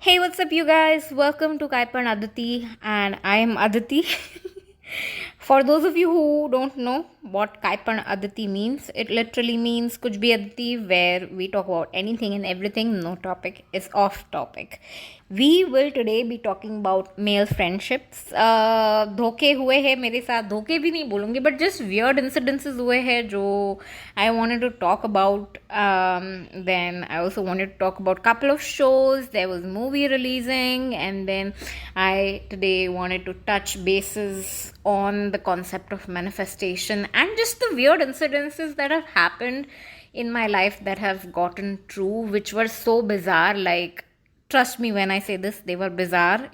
Hey, what's up, you guys? Welcome to Kaipan Aditi, and I am Aditi. For those of you who don't know what Kaipan Aditi means, it literally means Kuch Bhi Aditi, where we talk about anything and everything, no topic is off topic. We will today be talking about male friendships. धोखे हुए हैं मेरे साथ, धोखे भी नहीं बोलूँगी, but just weird incidences हुए हैं जो I wanted to talk about. Then I also wanted to talk about couple of shows. There was movie releasing, and then I today wanted to touch bases on the concept of manifestation and just the weird incidences that have happened in my life that have gotten true, which were so bizarre. Like, trust me when I say this, they were bizarre.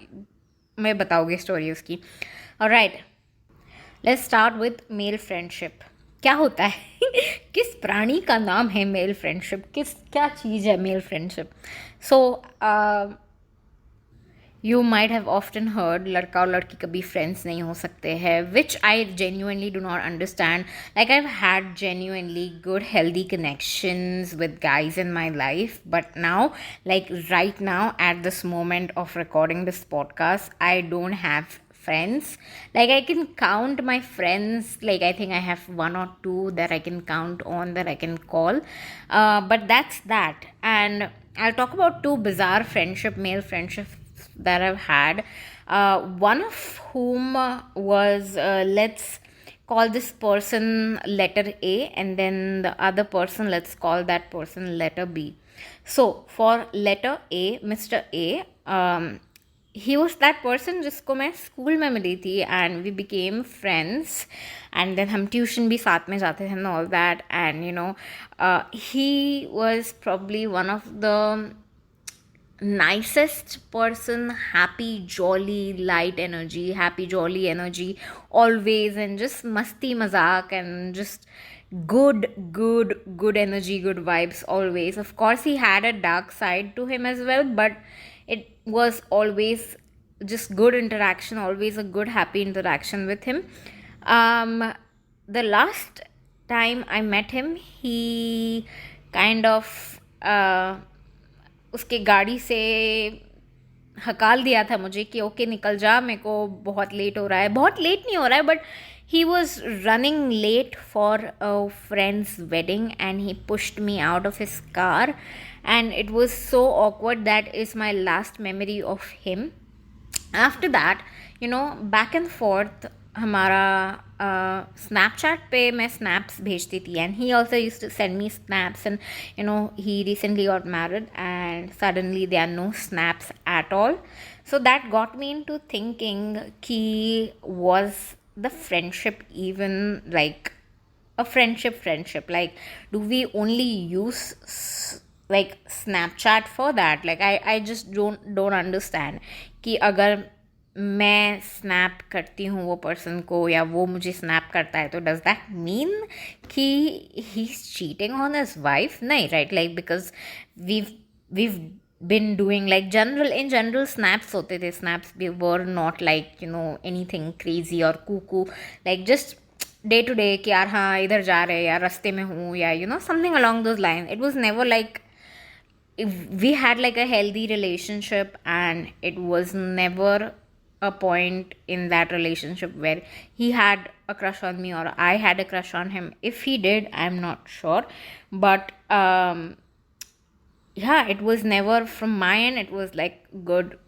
मैं बताऊँगी story उसकी. Alright, let's start with male friendship. क्या होता है? किस प्राणी का नाम है मेल फ्रेंडशिप? क्या चीज़ है male friendship? So you might have often heard लड़का और लड़की कभी फ्रेंड्स नहीं हो सकते हैं, which I genuinely do not understand. Like I have had genuinely good healthy connections with guys in my life, but now, like right now at this moment of recording this podcast, I don't have friends. Like, I can count my friends. Like, I think I have one or two that I can count on, that I can call, but that's that. And I'll talk about two bizarre male friendships that I've had, one of whom was, let's call this person letter A, and then the other person, let's call that person letter B. So for letter A, Mr. A, he was that person जिसको मैं school में मिली थी, and we became friends, and then हम tuition भी साथ में जाते थे and all that. And he was probably one of the nicest person, happy jolly energy always, and just masti mazak, and just good energy, good vibes always. Of course, he had a dark side to him as well, but it was always just good interaction, always a good happy interaction with him. The last time I met him, he kind of उसके गाड़ी से हकाल दिया था मुझे कि okay निकल जा, मेरे को बहुत लेट हो रहा है. बहुत लेट नहीं हो रहा है, but he was running late for a friend's wedding, and he pushed me out of his car, and it was so awkward. That is my last memory of him. After that, back and forth हमारा Snapchat पे मैं snaps भेजती थी, and he also use to send me snaps. And he recently got married, and suddenly they are no snaps at all. So that got me into thinking ki, was the friendship even like a friendship? Like, do we only use like Snapchat for that? Like, I just don't understand कि अगर मैं snap करती हूँ वो person को, या वो मुझे स्नैप करता है, तो डज दैट मीन कि he is cheating on his wife? नहीं, right? Like, because we've been doing like in general snaps hote the snaps were not like anything crazy or cuckoo, like just day to day कि यार हाँ इधर जा रहे या रास्ते में हूँ, या something along those lines. It was never like we had like a healthy relationship, and it was never a point in that relationship where he had a crush on me or I had a crush on him. If he did, I'm not sure, but yeah, it was never from my end. It was like good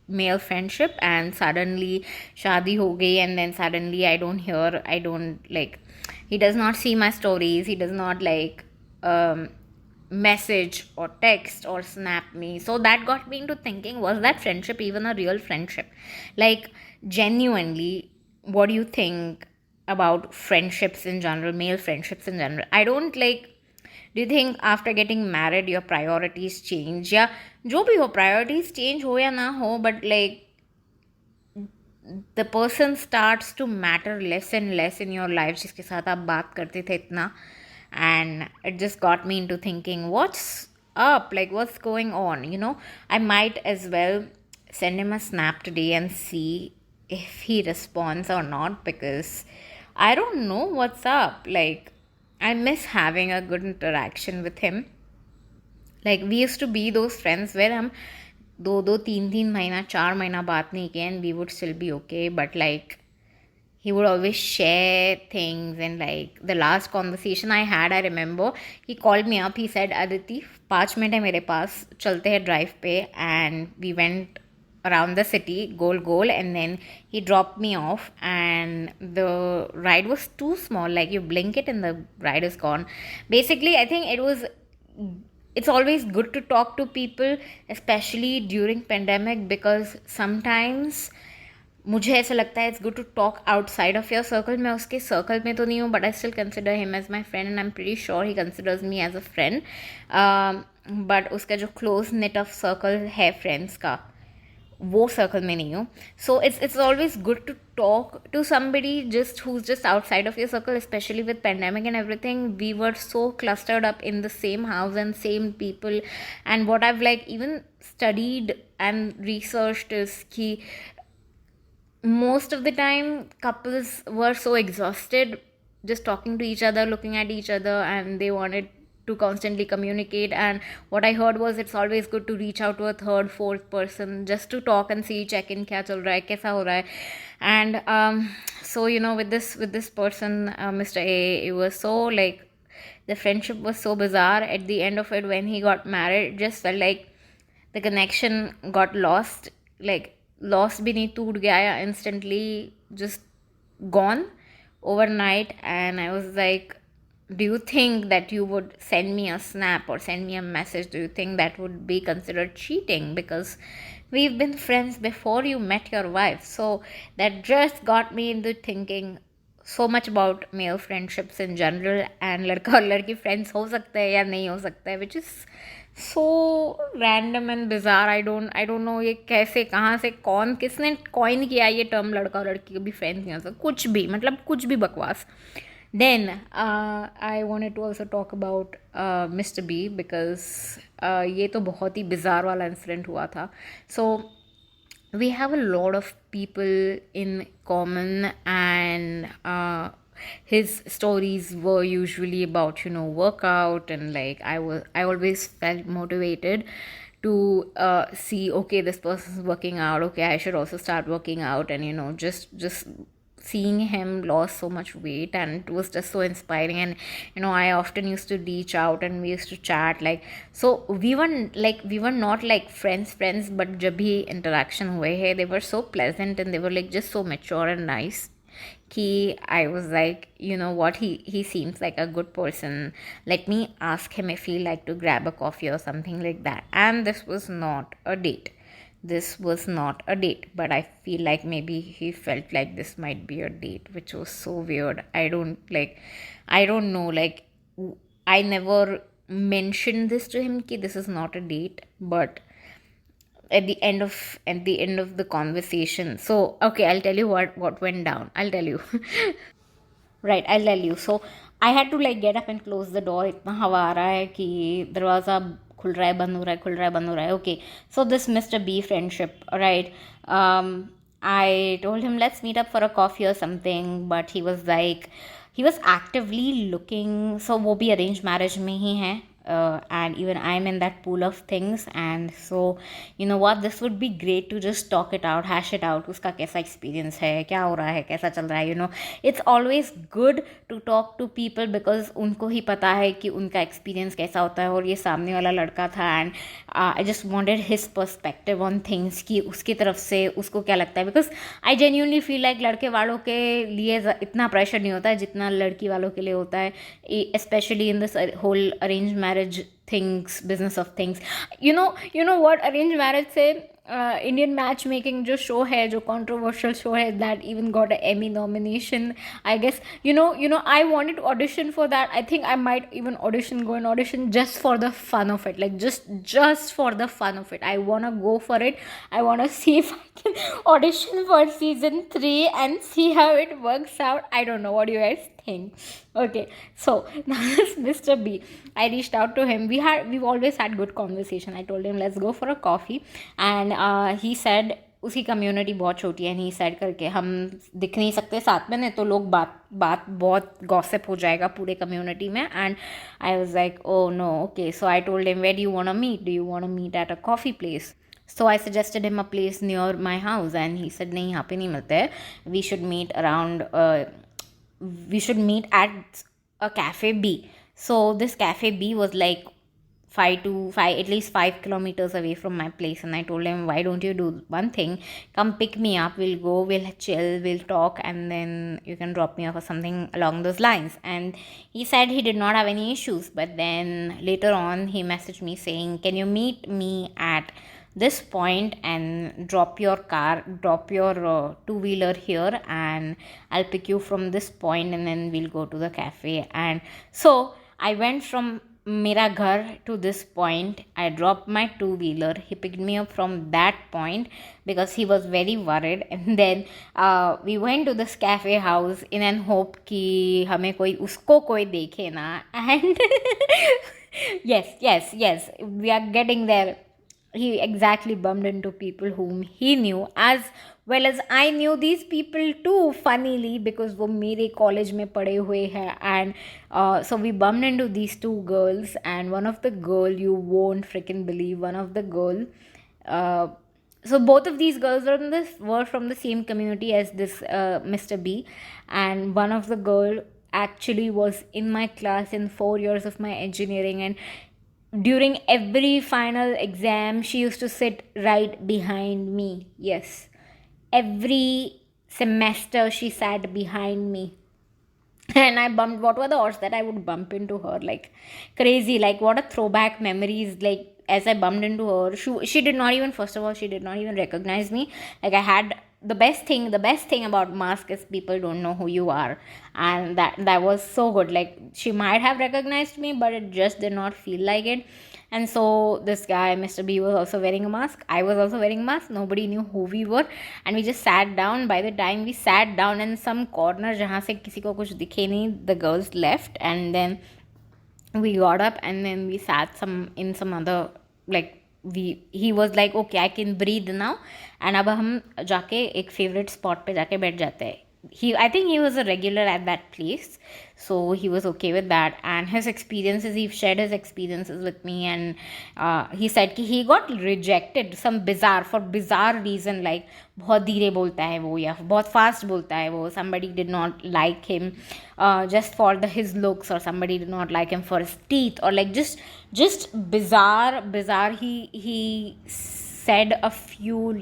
male friendship, and suddenly shadi ho gayi, and then suddenly I don't like, he does not see my stories, he does not like message or text or snap me. So that got me into thinking, was that friendship even a real friendship? Like, genuinely, what do you think about friendships in general, male friendships in general? I don't like, do you think after getting married your priorities change? या जो भी हो, priorities change हो या ना हो, but like the person starts to matter less and less in your life जिसके साथ आप बात करते थे इतना. And it just got me into thinking, what's up? Like, what's going on? I might as well send him a snap today and see if he responds or not, because I don't know what's up. Like, I miss having a good interaction with him. Like, we used to be those friends where दो 3 महीना 4 महीना बात नहीं किए, and we would still be okay, but like he would always share things. And like the last conversation I had, I remember he called me up. He said, Aditi, 5 minute है मेरे पास, चलते हैं drive पे. And we went around the city, goal, and then he dropped me off. And the ride was too small, like you blink it and the ride is gone. Basically, I think it's always good to talk to people, especially during pandemic, because sometimes मुझे ऐसा लगता है it's good to talk outside of your circle. मैं उसके circle में तो नहीं हूँ, but I still consider him as my friend, and I am pretty sure he considers me as a friend. But उसका जो क्लोज नेट ऑफ सर्कल है friends का, वो सर्कल में नहीं हूँ. So it's always good to talk to somebody just who's just outside of your circle, especially with pandemic and everything. We were so clustered up in the same house and same people. And what I've like even studied and researched is ki most of the time couples were so exhausted just talking to each other, looking at each other, and they wanted to constantly communicate. And what I heard was it's always good to reach out to a third, fourth person just to talk and see, check in, kya chal raha hai, kaisa ho raha hai. And so with this person, Mr. A, it was so like the friendship was so bizarre. At the end of it, when he got married, it just felt like the connection got lost. Like lost भी नहीं, टूट गया instantly, just gone overnight. And I was like, do you think that you would send me a snap or send me a message? Do you think that would be considered cheating? Because we've been friends before you met your wife. So that just got me into thinking so much about male friendships in general, and लड़का और लड़की friends हो सकते हैं या नहीं हो सकते हैं, which is so random and bizarre. I don't know ये कैसे, कहाँ से, कौन, किसने कॉइन किया ये टर्म, लड़का और लड़की कभी फ्रेंड्स नहीं हो सकते, कुछ भी, मतलब कुछ भी बकवास. Then I wanted to also talk about Mr. B, because ये तो बहुत ही bizarre वाला इंसिडेंट हुआ था. So we have a lot of people in common, and his stories were usually about workout, and like I always felt motivated to see, okay, this person's working out, okay, I should also start working out. And just seeing him lost so much weight, and it was just so inspiring. And I often used to reach out and we used to chat, like, so we were not like friends, but jab bhi interaction hue hai, they were so pleasant, and they were like just so mature and nice ki I was like, what, he seems like a good person, let me ask him if he like to grab a coffee or something like that. And this was not a date, but I feel like maybe he felt like this might be a date, which was so weird. I don't know, like, I never mentioned this to him ki this is not a date, but at the end of the conversation, so okay, I'll tell you what went down. I'll tell you. Right, I'll tell you. So I had to like get up and close the door. इतना हवा आ रहा है कि दरवाज़ा खुल रहा है, बंद हो रहा है, खुल रहा है, बंद हो रहा है. Okay, so this Mr. B friendship, right? I told him let's meet up for a coffee or something, but he was like, he was actively looking. So वो भी arranged marriage में ही है. And even I'm in that pool of things, and so you know what, this would be great to just talk it out, hash it out. उसका कैसा experience है, क्या हो रहा है, कैसा चल रहा है. It's always good to talk to people, because उनको ही पता है कि उनका experience कैसा होता है. और ये सामने वाला लड़का था, and I just wanted his perspective on things, कि उसकी तरफ से उसको क्या लगता है. Because I genuinely feel like लड़के वालों के लिए इतना pressure नहीं होता है जितना लड़की वालों के लिए होता है, especially in this whole arranged marriage things, business of things. You know what arranged marriage से Indian matchmaking जो show है, जो controversial show है, that even got an Emmy nomination, I guess. I wanted to audition for that. I think I might even go and audition just for the fun of it, like just for the fun of it. I wanna go for it. I wanna see if I can audition for season 3 and see how it works out. I don't know, what do you guys think? Okay, so now this Mr. B, I reached out to him. We've always had good conversation. I told him let's go for a coffee, and he said उसकी community बहुत छोटी है, and he said करके हम दिख नहीं सकते साथ में, नहीं तो लोग बात बहुत गॉसिप हो जाएगा पूरे कम्युनिटी में. And I was like, oh no, okay. So I told him, where do you want to meet? Do you want to meet at a coffee place? So I suggested him a place near my house, and he said nahi, yahan pe nahi milte hai. We should meet around we should meet at a cafe B. So this cafe B was like 5 at least 5 kilometers away from my place. And I told him, why don't you do one thing, come pick me up, we'll go, we'll chill, we'll talk, and then you can drop me off or something along those lines. And he said he did not have any issues. But then later on he messaged me saying, can you meet me at this point and drop your two-wheeler here, and I'll pick you from this point, and then we'll go to the cafe. And so I went from Mera Ghar to this point. I dropped my two-wheeler. He picked me up from that point because he was very worried. And then we went to this cafe house in an hope कि हमें कोई उसको कोई देखे ना. And yes, we are getting there. He exactly bumped into people whom he knew, as well as I knew these people too, funnily, because वो मेरे college में पढ़े हुए हैं. And so we bumped into these two girls, and one of the girl, you won't freaking believe, one of the girl, so both of these girls were from the same community as this Mr. B, and one of the girl actually was in my class in 4 years of my engineering. And during every final exam, she used to sit right behind me. Yes, every semester she sat behind me. And I bumped. What were the odds that I would bump into her? Like crazy. Like what a throwback memories. Like as I bumped into her, she did not even. First of all, she did not even recognize me. Like I had the best thing about mask is people don't know who you are, and that was so good. Like she might have recognized me, but it just did not feel like it. And so this guy, Mr. B, was also wearing a mask. I was also wearing a mask. Nobody knew who we were, and we just sat down. By the time we sat down in some corner जहाँ से किसी को कुछ दिखे नहीं, the girls left, and then we got up, and then we sat in some other, like he was like, okay, I can breathe now, and अब हम जाके एक favorite spot पे जाके बैठ जाते हैं. I think he was a regular at that place, so he was okay with that. And he shared his experiences with me. And he said he got rejected for bizarre reason, like बहुत धीरे बोलता है वो या बहुत fast बोलता है वो, somebody did not like him just for his looks, or somebody did not like him for his teeth, or like just bizarre. He said a few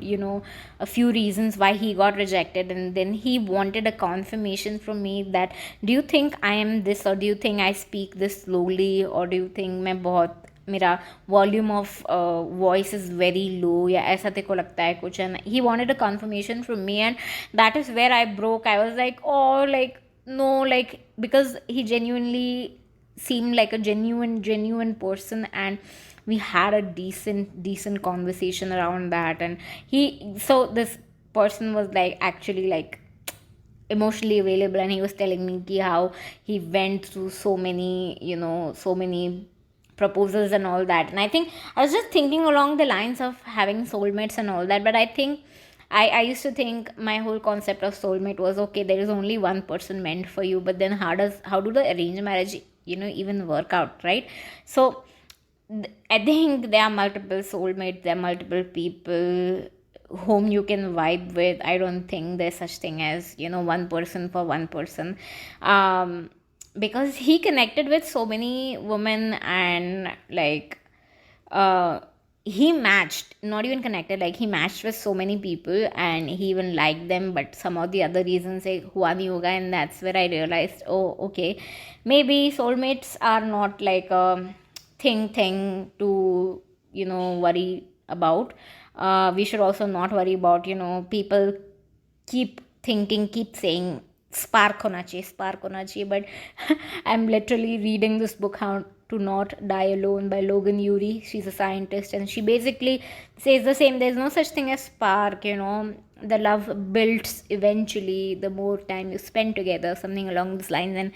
reasons why he got rejected. And then he wanted a confirmation from me that, do you think I am this, or do you think I speak this slowly, or do you think मैं बहुत मेरा volume of voice is very low, या ऐसा तेरे को लगता है कुछ. And he wanted a confirmation from me, and that is where I broke. I was like, oh, like no, like because he genuinely seemed like a genuine person, and we had a decent conversation around that. And this person was like actually like emotionally available, and he was telling me how he went through so many proposals and all that. And I think I was just thinking along the lines of having soulmates and all that. But I think I used to think my whole concept of soulmate was, okay, there is only one person meant for you, but then how do the arranged marriage even work out, right? So I think there are multiple soulmates, there are multiple people whom you can vibe with. I don't think there's such thing as one person for one person, because he connected with so many women, and like he matched, not even connected, like he matched with so many people, and he even liked them. But some of the other reasons say hua nahi hoga, and that's where I realized, oh, okay, maybe soulmates are not like a thing to worry about. We should also not worry about people keep saying spark hona chahiye, but I'm literally reading this book, How to Not Die Alone, by Logan Ury. She's a scientist, and she basically says the same. There's no such thing as spark. The love builds eventually the more time you spend together, something along these lines. And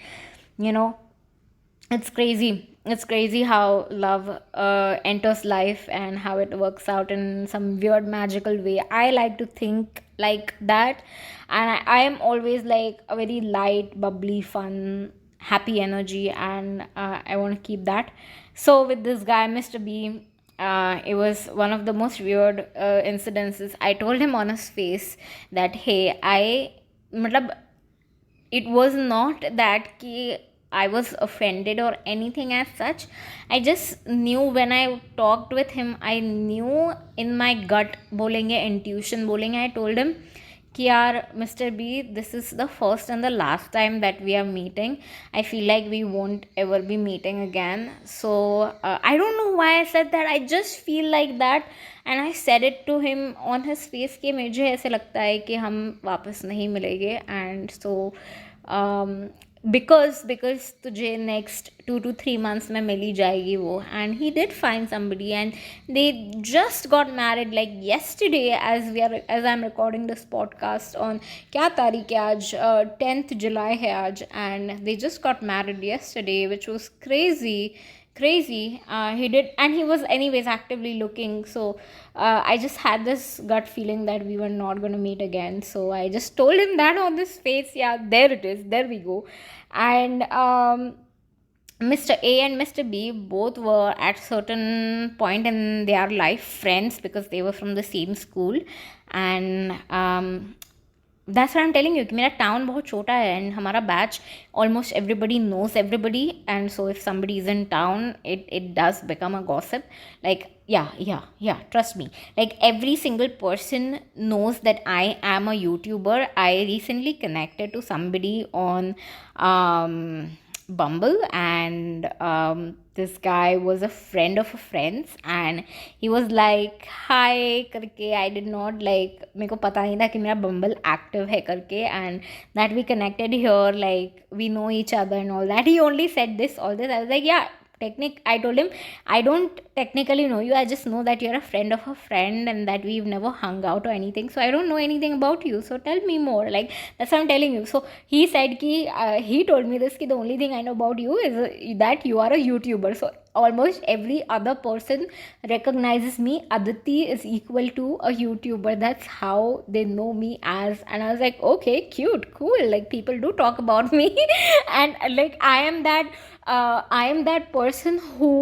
it's crazy how love enters life, and how it works out in some weird magical way. I like to think like that, and I am always like a very light, bubbly, fun, happy energy, and I want to keep that. So with this guy, Mr. B, it was one of the most weird incidences. I told him on his face that, hey, matlab, it was not that ki I was offended or anything as such. I just knew when I talked with him, I knew in my gut, bolenge, intuition bolenge, I told him कि यार mister B, this is the first and the last time that we are meeting. I feel like we won't ever be meeting again. So I don't know why I said that. I just feel like that and I said it to him on his face कि मुझे ऐसे लगता है कि हम वापस नहीं मिलेंगे. एंड सो बिकॉज तुझे नेक्स्ट 2 to 3 months में मिली जाएगी वो. And he did find somebody and they just got married like yesterday as I am recording this podcast on क्या तारीख है आज, 10th July है आज. And they just got married yesterday which was crazy. He did, and he was anyways actively looking. So I just had this gut feeling that we were not going to meet again. So I just told him that on his face. Yeah, there it is, there we go. And Mr. A and Mr. B both were at certain point in their life friends because they were from the same school. And that's what I'm telling you कि मेरा town बहुत छोटा है and हमारा batch almost everybody knows everybody. And so if somebody is in town it does become a gossip. Like yeah, trust me, like every single person knows that I am a YouTuber. I recently connected to somebody on Bumble, and this guy was a friend of a friend's, and he was like hi करके. I did not like, मेरे को पता नहीं था कि मेरा Bumble active है करके, and that we connected here, like we know each other and all that. He only said all this. I was like, yeah, I told him, I don't technically know you. I just know that you're a friend of a friend and that we've never hung out or anything. So I don't know anything about you. So tell me more. Like, that's what I'm telling you. So he said he told me this, the only thing I know about you is that you are a YouTuber. So almost every other person recognizes me. Aditi is equal to a YouTuber. That's how they know me as. And I was like, okay, cute, cool. Like, people do talk about me. And like, I am that person who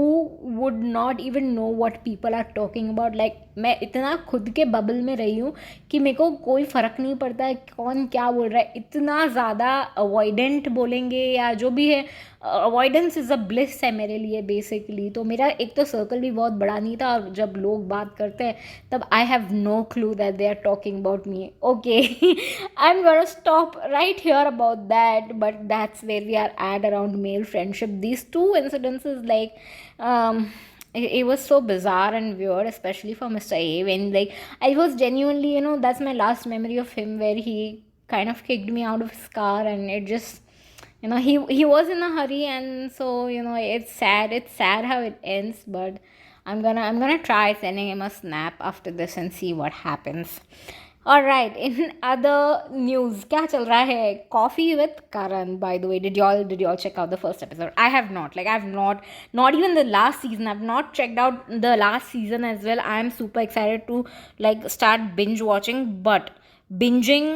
would not even know what people are talking about. Like, मैं इतना खुद के bubble में रही हूँ कि मेरे को कोई फ़र्क नहीं पड़ता है कौन क्या बोल रहा है. इतना ज़्यादा अवॉइडेंट बोलेंगे या जो भी है, अवॉइडेंस इज़ अ ब्लिस है मेरे लिए बेसिकली. तो मेरा एक तो सर्कल भी बहुत बड़ा नहीं था, और जब लोग बात करते हैं तब I have no clue that they are talking about me. Okay, I am gonna stop right here about that. But that's where we are at around male friendship. These two incidences, like, it was so bizarre and weird, especially for Mr. A, when like I was genuinely, that's my last memory of him, where he kind of kicked me out of his car, and it just, he was in a hurry, and so it's sad how it ends. But I'm gonna try sending him a snap after this and see what happens. Alright, in other news, क्या चल रहा है? Coffee with Karan, by the way. Did y'all check out the first episode? I have not. Like, I've not even the last season. I've not checked out the last season as well. I'm super excited to like start binge watching, but binging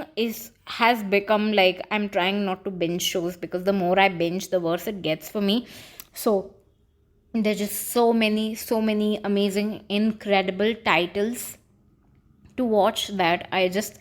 has become like, I'm trying not to binge shows because the more I binge, the worse it gets for me. So there's just so many amazing, incredible titles to watch that I just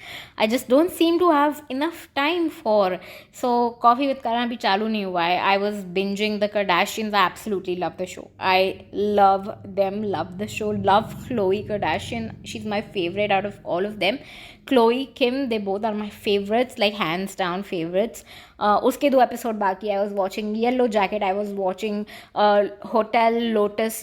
don't seem to have enough time for. So Coffee with Karan abhi chalu nahi hua hai. I was binging the Kardashians. I absolutely love the show. I love them, love the show, love Khloe Kardashian. She's my favorite out of all of them. Khloe, Kim, they both are my favorites, like hands down favorites. उसके 2 episode बाकी. I was watching Yellow Jacket. I was watching Hotel Lotus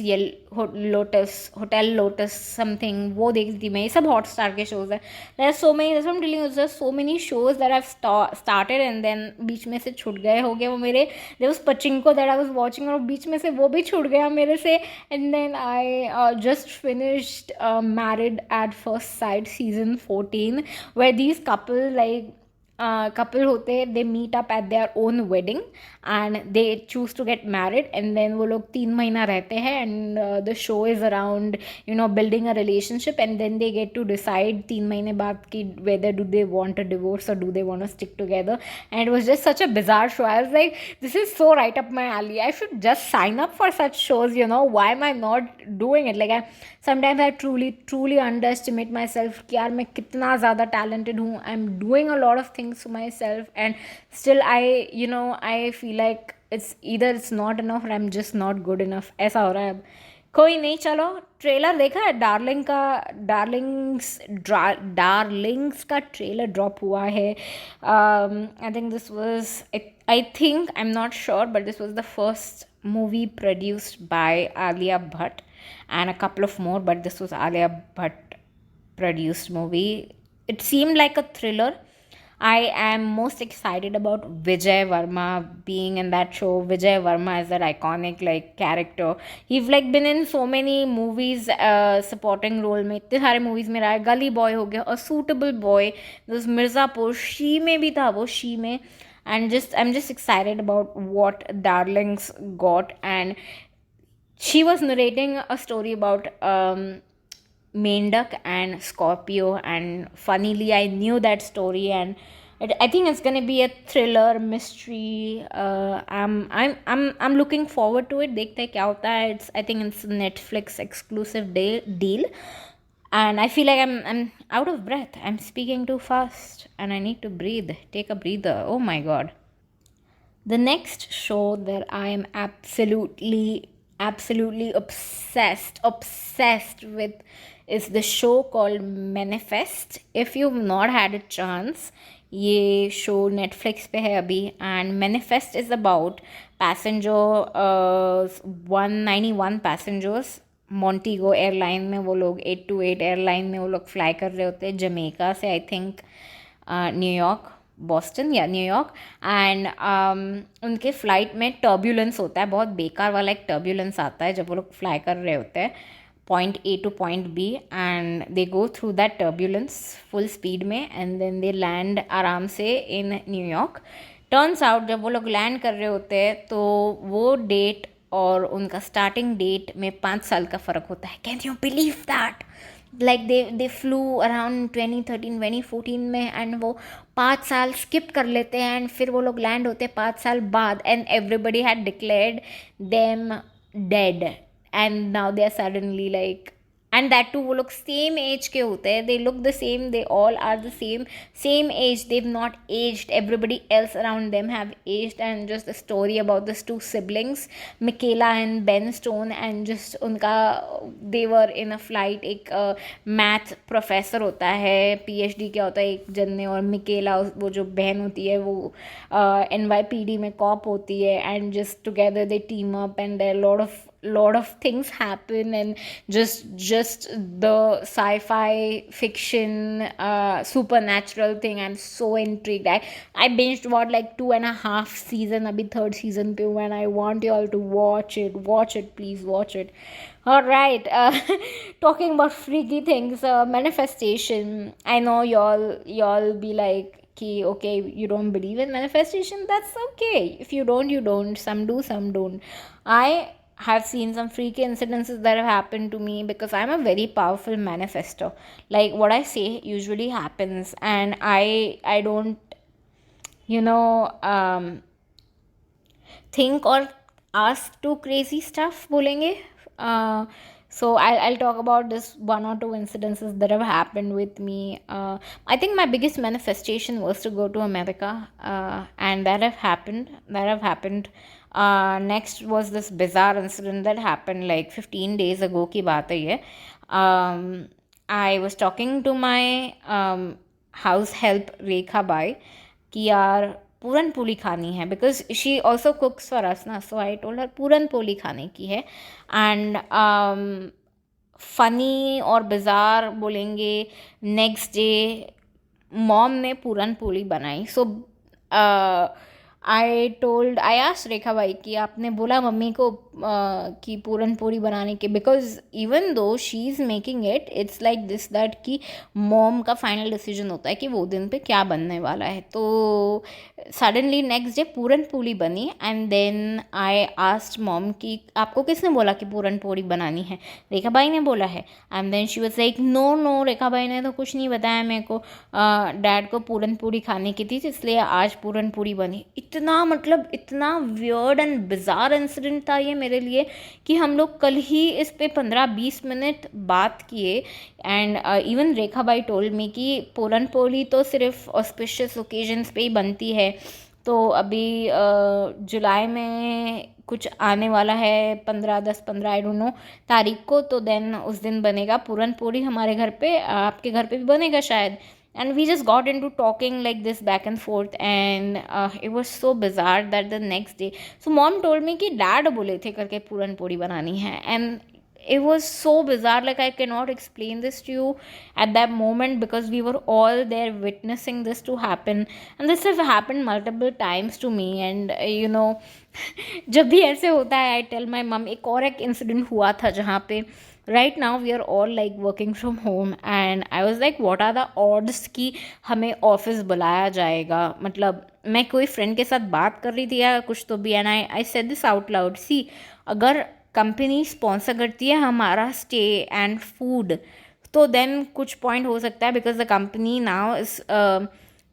something. वो देखती थी मैं. ये सब Hotstar के shows है. There are so many. That's what I'm telling you. There's so many shows that I've started and then बीच में से छूट गए हो गए वो मेरे. There was Pachinko that I was watching, और बीच में से वो भी छूट गया मेरे से. And then I just finished Married at First Sight season 14, where these couple, like, couple होते हैं, they meet up at their own wedding and they choose to get married, and then वो लोग 3 महीना रहते हैं, and the show is around building a relationship, and then they get to decide 3 महीने बाद कि whether do they want a divorce or do they want to stick together. And it was just such a bizarre show. I was like, this is so right up my alley. I should just sign up for such shows. Why am I not doing it? Like, sometimes I truly underestimate myself कि यार मैं कितना ज़्यादा talented हूँ. I'm doing a lot of things for myself, and still I feel like it's not enough, or I'm just not good enough. ऐसा हो रहा है अब. कोई नहीं, चलो ट्रेलर देखा है डार्लिंग्स का ट्रेलर ड्रॉप हुआ है. I think this was I think I am not sure, but this was the first movie produced by Alia Bhatt and a couple of more, but this was Alia Bhatt produced movie. It seemed like a thriller. I am most excited about Vijay Varma being in that show. Vijay Varma is that iconic character. He's been in so many movies, supporting role में इतने सारे movies में रहा है. गली boy हो गया, A Suitable Boy, this Mirzapur, she में भी था वो, शी में. And I'm just excited about what Darlings got. And she was narrating a story about Mendak and Scorpio, and funnily I knew that story, and I think it's gonna be a thriller mystery. I'm looking forward to it. देखते हैं क्या होता है. I think it's Netflix exclusive deal. And I feel like I'm out of breath. I'm speaking too fast and I need to breathe. Take a breather. Oh my god. The next show that I am absolutely obsessed with is the show called Manifest. If you've not had a chance, ये show Netflix पे है अभी. And Manifest is about passenger 191 passengers. Montego airline में वो लोग 828 airline में वो लोग फ्लाई कर रहे होते हैं जमैका से, आई थिंक न्यूयॉर्क, बॉस्टन या न्यूयॉर्क. एंड उनके फ़्लाइट में टर्ब्यूलेंस होता है, बहुत बेकार वाला एक टर्ब्यूलेंस आता है जब वो लोग फ्लाई कर रहे होते हैं point A to point B, and they go through that turbulence full speed में, and then they land आराम से in New York. Turns out जब वो लोग लैंड कर रहे होते हैं तो वो डेट और उनका स्टार्टिंग डेट में 5 साल का फ़र्क होता है. Can you believe that? Like they flu around 2013 2014 में, एंड वो 5 साल स्किप कर लेते हैं, एंड फिर वो लोग लैंड होते हैं 5 साल बाद, and everybody had declared them dead. And now they are suddenly and that too वो लोग सेम एज के होते हैं. they look the same, they all are the same age. They've not aged. Everybody else around them have aged. And just the story about these two siblings, Michaela and Ben Stone, and just उनका they were in a flight. एक math professor होता है, PhD क्या होता है एक जन ने, और मिकेला वो जो बहन होती है वो NYPD में कॉप होती है. and just together they team up, and there are lot of things happen, and just the sci-fi fiction supernatural thing. I'm so intrigued. I binged what 2.5 season, abhi 3rd season pe hu, and I want you all to watch it, please watch it. All right. Talking about freaky things, manifestation. I know y'all be like, okay, you don't believe in manifestation. That's okay. If you don't. Some do, some don't. I have seen some freaky incidences that have happened to me because I'm a very powerful manifestor. Like what I say usually happens, and I don't think or ask too crazy stuff bolenge. So I'll talk about this 1 or 2 incidences that have happened with me. I think my biggest manifestation was to go to America, and that have happened. Next was this bizarre incident that happened 15 days ago की बात है ये. I was talking to my house help Rekha Bai कि यार पूरन पोली खानी है, because she also cooks for us ना. So I told her puran poli खाने की है. And फनी और बिज़ार बोलेंगे, नेक्स्ट डे मॉम ने पूरन पोली बनाई. So आई आस्क्ड रेखा भाई कि आपने बोला मम्मी को कि पूरन पूरी बनाने के, because even though she is making it, it's like this that कि मॉम का फाइनल डिसीजन होता है कि वो दिन पे क्या बनने वाला है. तो सडनली नेक्स्ट डे पूरन पूरी बनी and then I asked mom कि आपको किसने बोला कि पूरन पूरी बनानी है? रेखा भाई ने बोला है. And then she was like no no, Rekha भाई ने तो कुछ नहीं बताया मेरे को, डैड को पूरन पूरी खाने की थी इसलिए आज पूरन पूरी बनी. इतना मतलब इतना वियर्ड एंड बिजार इंसिडेंट था ये मेरे लिए कि हम लोग कल ही इस पे 15-20 मिनट बात किए. And even Rekha by told me कि पूरन पोली तो सिर्फ ऑस्पिशियस ओकेजन्स पे ही बनती है. तो अभी जुलाई में कुछ आने वाला है 15 आई डोंट नो तारीख को, तो देन उस दिन बनेगा पूरन पोली हमारे घर पे, आपके घर पे भी बनेगा शायद. And we just got into talking like this back and forth, and it was so bizarre that the next day, so mom told me कि dad बोले थे करके पूरन पूरी बनानी है. And it was so bizarre, like I cannot explain this to you at that moment because we were all there witnessing this to happen, and this have happened multiple times to me. And you know जब भी ऐसे होता है I tell my मम. एक और एक incident हुआ था जहाँ पे right now we are all like working from home and I was like what are the odds कि हमें ऑफिस बुलाया जाएगा. मतलब मैं कोई फ्रेंड के साथ बात कर रही थी या कुछ तो भी, and I said this out loud, see अगर कंपनी स्पॉन्सर करती है हमारा स्टे एंड फूड तो देन कुछ पॉइंट हो सकता है, because the company now is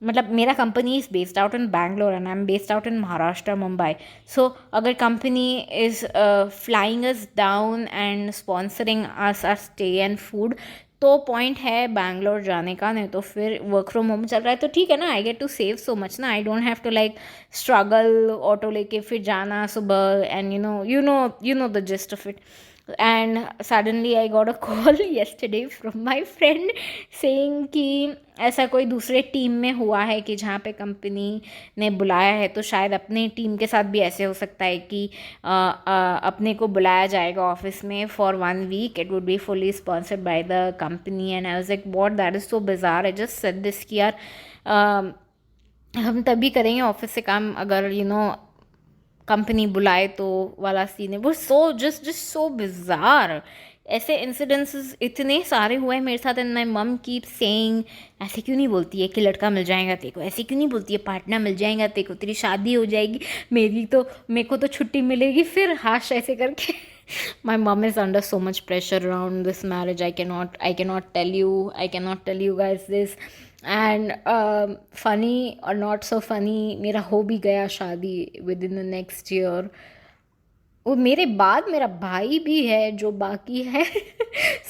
मतलब मेरा company is based out in Bangalore and I am based out in Maharashtra Mumbai. So अगर company is flying us down and sponsoring us our stay and food तो point है बैंगलोर जाने का, नहीं तो फिर वर्क फ्रॉम होम चल रहा है तो ठीक है ना, I get to save so much ना, I don't have to like struggle auto लेके फिर जाना सुबह. And you know the gist of it. And suddenly I got a call yesterday from my friend saying कि ऐसा कोई दूसरे team में हुआ है कि जहाँ पे कंपनी ने बुलाया है, तो शायद अपने टीम के साथ भी ऐसे हो सकता है कि अपने को बुलाया जाएगा ऑफिस में for 1 week. It would be fully sponsored by the company. And I was like what, that is so bizarre. I just said this कि यार हम तभी करेंगे ऑफिस से काम अगर कंपनी बुलाए तो वाला सीन है वो. So just so bizarre. ऐसे इंसिडेंसेस इतने सारे हुए मेरे साथ. एंड माई मम कीप सेइंग ऐसे क्यों नहीं बोलती है कि लड़का मिल जाएगा तेरे को, ऐसे क्यों नहीं बोलती है पार्टनर मिल जाएगा तेरे को, तेरी शादी हो जाएगी, मेरे को तो छुट्टी मिलेगी फिर हाश ऐसे करके. My mom is under so much pressure around this marriage. I cannot tell you guys this. And funny or not so funny, मेरा हो भी गया शादी within the next year. वो मेरे बाद मेरा भाई भी है जो बाकी है.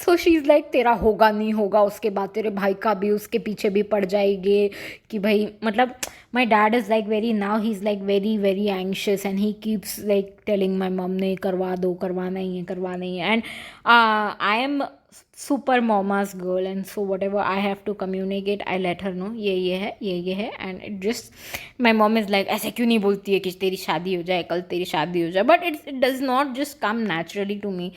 सो शी इज़ लाइक तेरा होगा नहीं होगा, उसके बाद तेरे भाई का भी उसके पीछे भी पड़ जाएगी कि भाई मतलब my dad is like he's like very anxious and he keeps like telling my mom नहीं करवा दो, करवाना ही है. And I am super mama's girl, and so whatever I have to communicate I let her know ये है. And it just my mom is like ऐसे क्यों नहीं बोलती है कि तेरी शादी हो जाए, कल तेरी शादी हो जाए. But it does not just come naturally to me.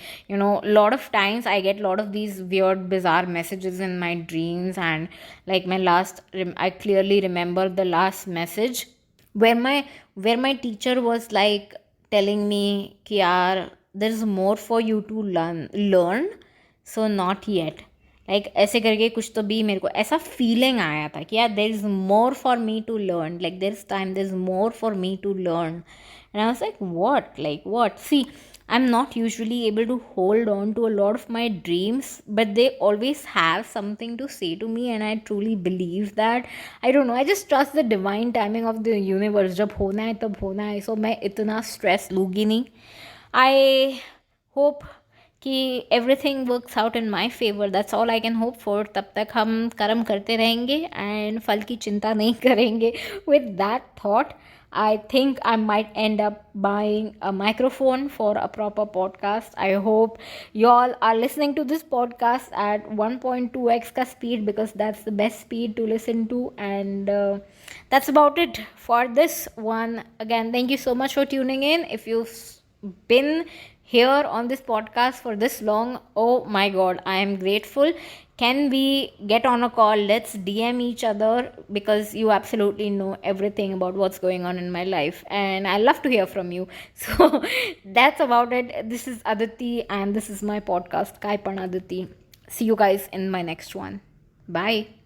Lot of times I get lot of these weird bizarre messages in my dreams. And like I clearly remember the last message where my teacher was like telling me कि यार there is more for you to learn so not yet. Like ऐसे करके कुछ तो भी मेरे को ऐसा फीलिंग आया था कि यार there is more for me to learn, like there is time, there is more for me to learn. And I was like what see I'm not usually able to hold on to a lot of my dreams, but they always have something to say to me, and I truly believe that. I don't know, I just trust the divine timing of the universe. जब होना है तब होना है, so मैं इतना stress लूँगी नहीं. I hope कि everything works out in my favour. That's all I can hope for. तब तक हम कर्म करते रहेंगे एंड फल की चिंता नहीं करेंगे. With that thought I think I might end up buying a microphone for a proper podcast. I hope y'all are listening to this podcast at 1.2x ka speed, because that's the best speed to listen to. And that's about it for this one. Again, thank you so much for tuning in. If you been here on this podcast for this long. Oh my god, I am grateful. Can we get on a call? Let's DM each other, because you absolutely know everything about what's going on in my life, and I love to hear from you. So that's about it. This is Aditi, and this is my podcast, Kai Pan Aditi. See you guys in my next one. Bye.